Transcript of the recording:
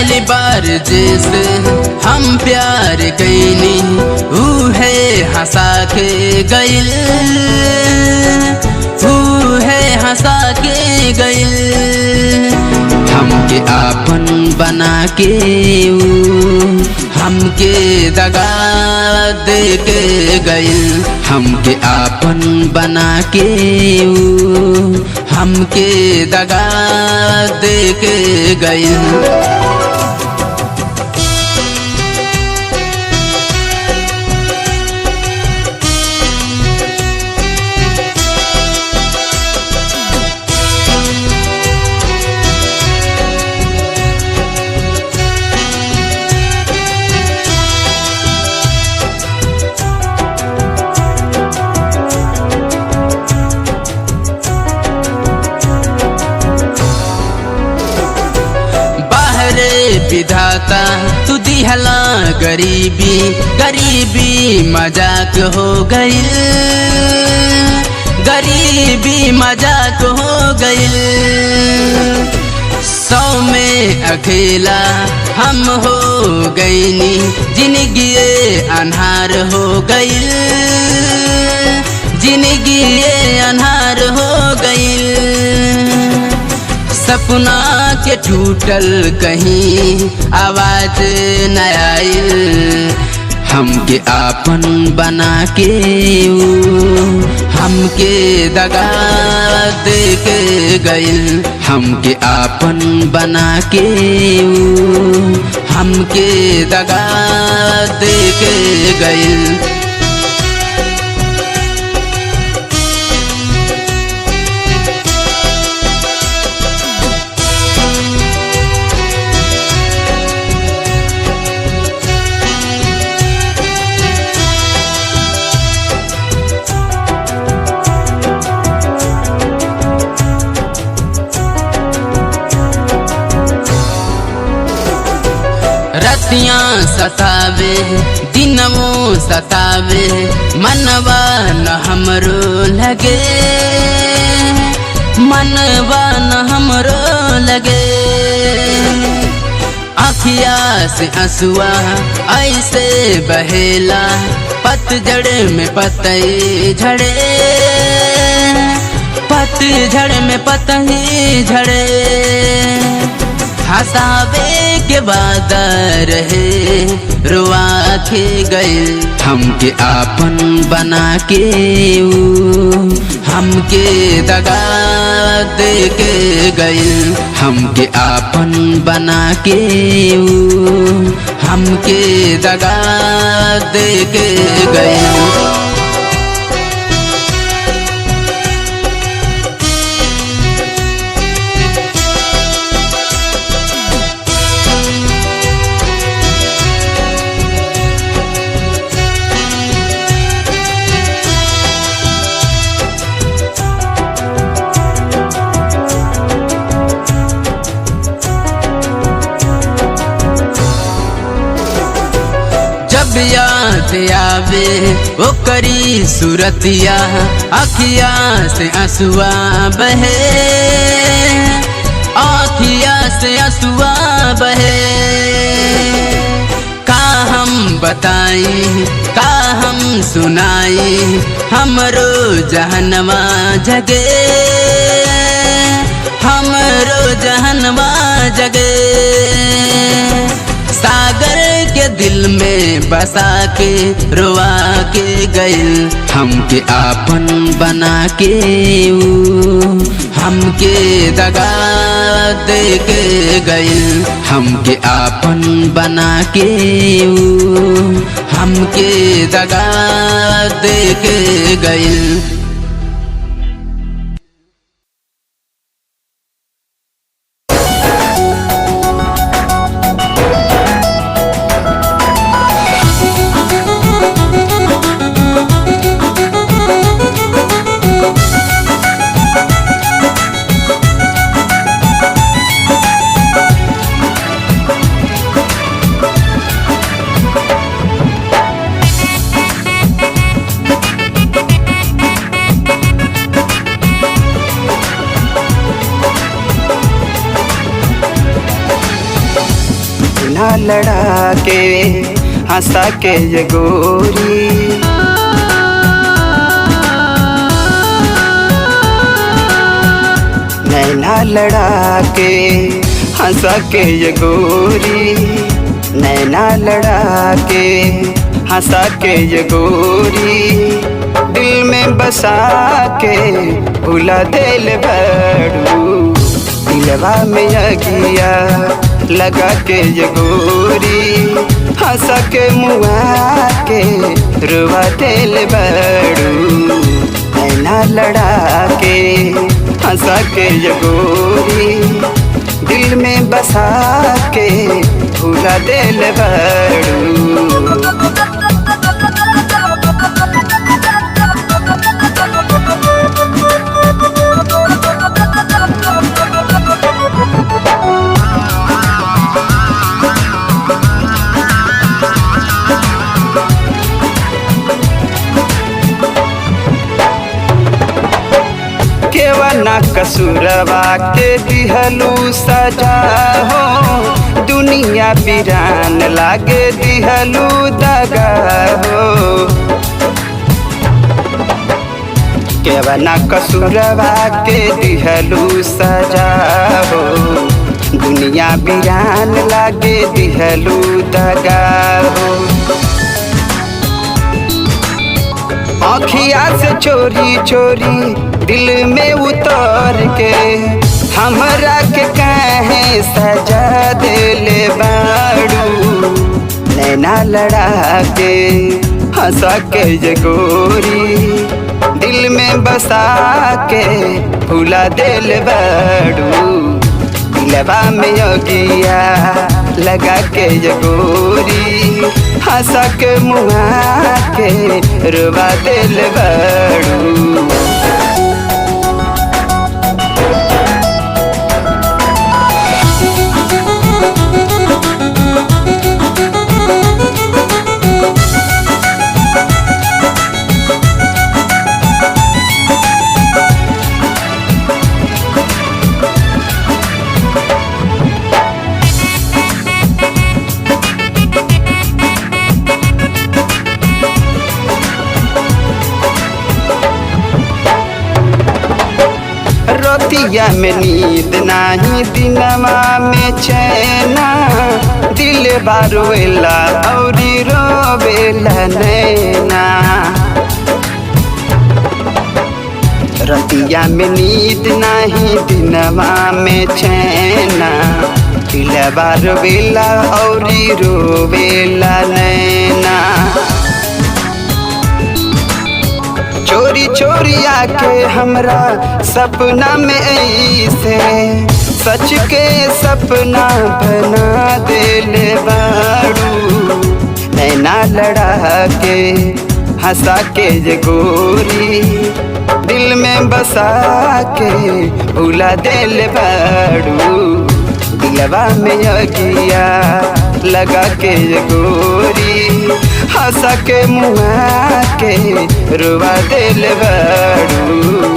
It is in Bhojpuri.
पहली बार जैसे हम प्यार कैनी है हंसा के गइल, है हंसा के गइल। हमके आपन बना के हमके दगा दे के गइल, हमके आपन बना के हमके दगा दे के गइल। विधाता तू दिहला गरीबी, गरीबी मजाक हो गई, गरीबी मजाक हो गई। 100 में अकेला हम हो गईनी, जिंदगी अन्हार हो गई, जिंदगी अन्हार हो गई। सपना के टूटल कहीं आवाज न आइल, हमके आपन बना के हमके दगा दे के गइल, हमके आपन बना के हमके दगा दे के गइल। रतियाँ सतावे दिनों सतावे, मनवा न हमरो लगे, मनवा न हमरो लगे। आँखिया से आंसुआ ऐसे बहेला, पतझड़ में पतई झड़े, पतझड़ में पतई झड़े। हंसावे के बाद रहे रुआ के गए, हमके आपन बना के हमके दगा दे के गए, हमके आपन बना के हमके दगा दे के गए। जब याद आवे वो करी सूरतिया, आँखिया से आंसुआ बहे, आँखिया से आंसुआ बहे। का हम बताई का हम सुनाई, हमरो जहनवा जगे, हमरो जहनवा जगे। सागर के दिल में बसा के रोआ के गइल, हमके आपन बना के हमके दगा दे के गइल, हमके आपन बना के हमके दगा दे के गइल। नैना लड़ा के हंसा के ये गोरी, नैना लड़ा के हंसा के ये गोरी, नैना लड़ा के हंसा के ये गोरी, दिल में बसा के भुला दिल बड़ू, दिलवा में अगिया लगा के ये गोरी, हंसा के मुआ के रुआ दिल बड़ू, नैना लड़ा के हंसा के ये गोरी, दिल में बसा के भुला दिल बड़ू। केवना कसूरवा के दिहलू सजा हो, दुनिया वीरान लागे दिहलू दगा हो। केवना कसूरवा के दिहलू सजा हो, दुनिया वीरान लागे दिहलू दगा हो। आँखिया से चोरी चोरी दिल में उतर के हमरा के कहे सजा दिले बाड़ू, नैना लड़ा के हंसा के ये गोरी, दिल में बसा के भुला दिल बाड़ू, दिलवा में अगिया लगा के ये गोरी, हंसा के मुआ के रुआ दिल बड़ू। रतिया में नींद नाही दिनमा में चैना, दिल बारोला और रोवेला नैना। रतिया में नींद नाही दिनमा में चैना, दिल बारोला और रोवेला नैना। चोरी चोरी आके हमरा सपना में ऐसे सच के सपना बना दिले बाड़ू, नैना लड़ा के हंसा के ये गोरी, दिल में बसा के भुला दिल बाड़ू, दिलवा में अगिया लगा के ये गोरी, हंसा के मुआ के रुआ दिल बड़ू।